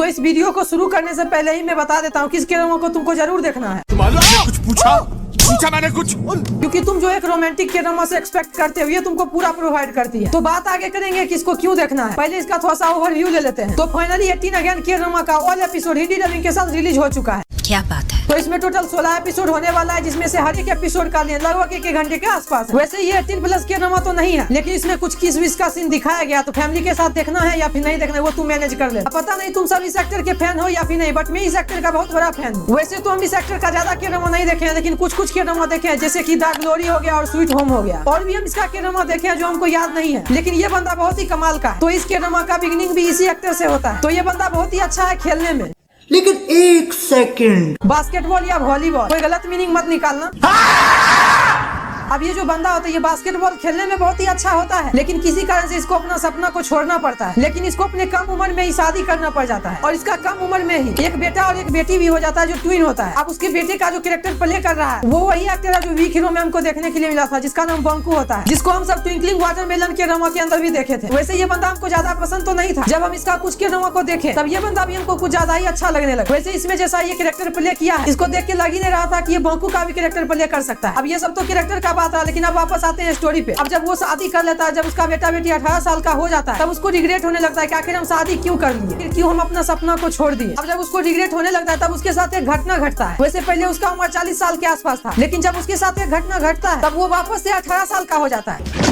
तो इस वीडियो को शुरू करने से पहले ही मैं बता देता हूँ किस ड्रामा को तुमको जरूर देखना है। कुछ पूछा मैंने कुछ, क्योंकि तुम जो एक रोमांटिक ड्रामा से एक्सपेक्ट करते हो ये तुमको पूरा प्रोवाइड करती है। तो बात आगे करेंगे कि इसको क्यों देखना है। पहले इसका थोड़ा सा ओवरव्यू ले लेते हैं। तो फाइनली 18 अगेन ड्रामा का ऑल एपिसोड हिंदी डबिंग के साथ रिलीज हो चुका है। क्या बात है। तो इसमें टोटल 16 एपिसोड होने वाला है, जिसमें से हर एक एपिसोड का लेंथ लगभग 1 घंटे के आसपास है। वैसे ये 18+ ड्रामा तो नहीं है, लेकिन इसमें कुछ किस विस का सीन दिखाया गया। तो फैमिली के साथ देखना है या फिर नहीं देखना है वो तुम मैनेज कर ले। पता नहीं तुम सब इस एक्टर के फैन हो या फिर नहीं, बट मैं इस एक्टर का बहुत बड़ा फैन हूँ। वैसे तो हम इस एक्टर का ज्यादा ड्रामा नहीं देखे हैं, लेकिन कुछ ड्रामा देखे हैं, जैसे कि द ग्लोरी हो गया और स्वीट होम हो गया। और भी हम इसका ड्रामा देखे हैं जो हमको याद नहीं है, लेकिन ये बंदा बहुत ही कमाल का है। तो इस ड्रामा का बिगिनिंग भी इसी एक्टर से होता है। तो ये बंदा बहुत ही अच्छा है खेलने में। लेकिन एक सेकंड, बास्केटबॉल या वॉलीबॉल कोई गलत मीनिंग मत निकालना। अब ये जो बंदा होता है ये बास्केटबॉल खेलने में बहुत ही अच्छा होता है, लेकिन किसी कारण से इसको अपना सपना को छोड़ना पड़ता है। लेकिन इसको अपने कम उम्र में ही शादी करना पड़ जाता है, और इसका कम उम्र में ही एक बेटा और एक बेटी भी हो जाता है जो ट्विन होता है। अब उसके बेटे का जो कैरेक्टर प्ले कर रहा है वो वही एक्टर है जो वीक हीरो में हमको देखने के लिए मिला था, जिसका नाम बंकू होता है, जिसको हम सब ट्विंकलिंग वाटरमेलन के ड्रामा के अंदर भी देखे थे। वैसे ये बंदा हमको ज्यादा पसंद तो नहीं था। जब हम इसका कुछ के ड्रामा को देखे तब ये बंदा भी हमको कुछ ज्यादा ही अच्छा लगने लगा। वैसे इसमें जैसा ये कैरेक्टर प्ले किया है, इसको देख के लग ही नहीं रहा था कि ये बंकू का भी कैरेक्टर प्ले कर सकता है। अब ये सब तो कैरेक्टर का बात है, लेकिन अब वापस आते हैं स्टोरी पे। अब जब वो शादी कर लेता है, जब उसका बेटा बेटी 18 साल का हो जाता है, तब उसको रिग्रेट होने लगता है कि आखिर हम शादी क्यों कर लिए, क्यों हम अपना सपना को छोड़ दिए। अब जब उसको रिग्रेट होने लगता है तब उसके साथ एक घटना घटता है। वैसे पहले उसका उम्र 40 साल के आसपास था, लेकिन जब उसके साथ एक घटना घटता है तब वो वापस से 18 साल का हो जाता है।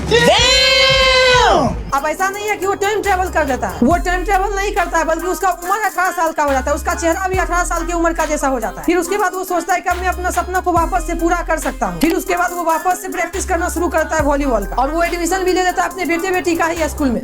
अब ऐसा नहीं है कि वो टाइम ट्रेवल कर देता है, वो टाइम ट्रेवल नहीं करता है, बल्कि उसका उम्र 18 साल का हो जाता है, उसका चेहरा भी 18 साल की उम्र का जैसा हो जाता है। फिर उसके बाद वो सोचता है कि मैं अपना सपना को वापस से पूरा कर सकता हूँ। फिर उसके बाद वो वापस से प्रैक्टिस करना शुरू करता है वॉलीबॉल का, और वो एडमिशन भी ले लेता है अपने बेटे बेटी का ही स्कूल में।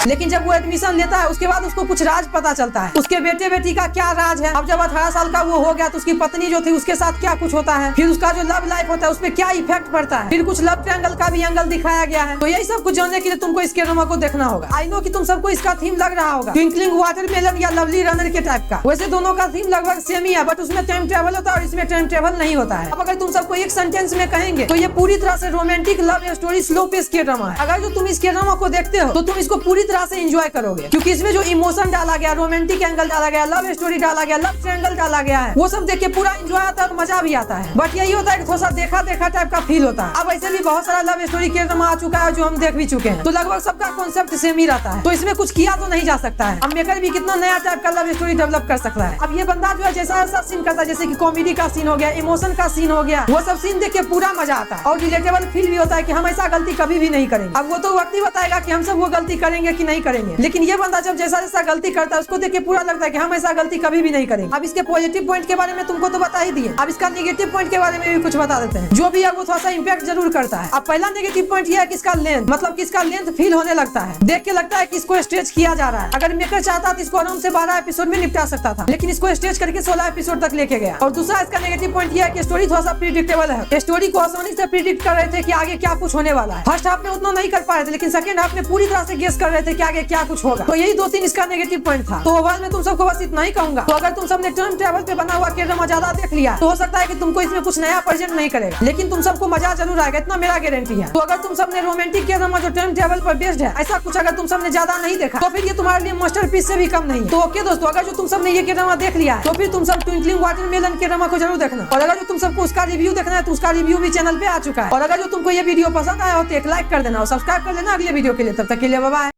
लेकिन जब वो एडमिशन लेता है उसके बाद उसको कुछ राज पता चलता है, उसके बेटे बेटी का क्या राज है। अब जब 18 साल का वो हो गया तो उसकी पत्नी जो थी उसके साथ क्या कुछ होता है, फिर उसका जो लव लाइफ होता है उसमें क्या इफेक्ट पड़ता है, फिर कुछ लव ट्रायंगल का भी एंगल दिखाया गया है। तो यही सब कुछ जानने के लिए तुमको इस ड्रामा को देखना होगा। आई नो कि तुम सबको इसका थीम लग रहा होगा ट्विंकलिंग वाटरमेलन या लवली रनर के टाइप का। वैसे दोनों का थीम लगभग सेम ही है, बट उसमें टाइम ट्रेवल होता है और इसमें टाइम ट्रेवल नहीं होता है। अब अगर तुम सबको एक सेंटेंस में कहेंगे तो ये पूरी तरह से romantic love story slow pace drama है। अगर जो तुम इस ड्रामा को देखते हो तो तुम इसको पूरी तरह से एंजॉय करोगे, क्योंकि इसमें जो इमोशन डाला गया, रोमांटिक एंगल डाला गया, लव स्टोरी डाला गया, लव ट्रायंगल डाला गया है, वो सब देख के पूरा एंजॉय आता है और मजा भी आता है। बट यही होता है कि थोड़ा सा देखा देखा टाइप का फील होता है। अब ऐसे भी बहुत सारा लव स्टोरी के ड्रामा आ चुका है जो हम देख भी चुके हैं, तो लगभग सबका कॉन्सेप्ट सेम ही रहता है। तो इसमें कुछ किया तो नहीं जा सकता है। अब मेकर भी कितना नया टाइप का लव स्टोरी डेवलप कर सकता है। अब ये बंदा जो है जैसा ऐसा सीन करता है, जैसे कि कॉमेडी का सीन हो गया, इमोशन का सीन हो गया, वो सब सीन देख के पूरा मजा आता है और रिलेटेबल फील भी होता है कि हम ऐसा गलती कभी भी नहीं करेंगे। अब वो तो वक्त ही बताएगा कि हम सब वो गलती करेंगे कि नहीं करेंगे, लेकिन ये बंदा जब जैसा जैसा गलती करता है उसको देख के पूरा लगता है कि हम ऐसा गलती कभी भी नहीं करेंगे। अब इसके पॉजिटिव पॉइंट के बारे में तुमको तो बता ही दिए, अब इसका नेगेटिव पॉइंट के बारे में भी कुछ बता देते हैं, जो भी है वो थोड़ा सा इम्पैक्ट जरूर करता है। अब पहला नेगेटिव पॉइंट ये है कि इसका लेंथ, मतलब कि इसका लेंथ फील होने लगता है, देख के लगता है कि इसको स्ट्रेच किया जा रहा है। अगर मेकर चाहता तो इसको आराम से 12 एपिसोड में निपटा सकता था, लेकिन इसको स्ट्रेच करके 16 एपिसोड तक लेके गया। और दूसरा इसका नेगेटिव पॉइंट ये है कि स्टोरी थोड़ा सा प्रिडिक्टेबल है। स्टोरी को आसानी से प्रिडिक्ट कर रहे थे कि आगे क्या कुछ होने वाला है। फर्स्ट हाफ में उतना नहीं कर पा रहे थे, लेकिन सेकंड हाफ में पूरी तरह से गेस कर रहे थे कि आगे क्या कुछ होगा। तो यही 2-3 इसका नेगेटिव पॉइंट था। तो ओवरऑल में तुम सबको बस इतना ही कहूंगा। तो अगर तुम सबने टाइम ट्रैवल पे बना हुआ ड्रामा ज्यादा देख लिया तो हो सकता है कि तुमको इसमें कुछ नया प्रेजेंट नहीं करेगा, लेकिन तुम सबको मजा जरूर आएगा, इतना मेरा गारंटी है। तो अगर तुम सबने रोमांटिक ड्रामा जो टाइम ट्रैवल पर बेस्ड है ऐसा कुछ अगर तुम सबने ज्यादा नहीं देखा तो फिर ये तुम्हारे लिए मास्टरपीस से भी कम नहीं है। तो ओके दोस्तों, अगर जो तुम सबने ये ड्रामा देख लिया तो फिर तुम सब ट्विंकलिंग वाटरमेलन के ड्रामा को जरूर देखना। और अगर जो तुम सबको उसका रिव्यू देखना है तो उसका रिव्यू भी चैनल पे आ चुका है। और अगर जो तुमको ये वीडियो पसंद आया हो तो एक लाइक कर देना और सब्सक्राइब कर लेना अगले वीडियो के लिए। तब तक के लिए बाय बाय।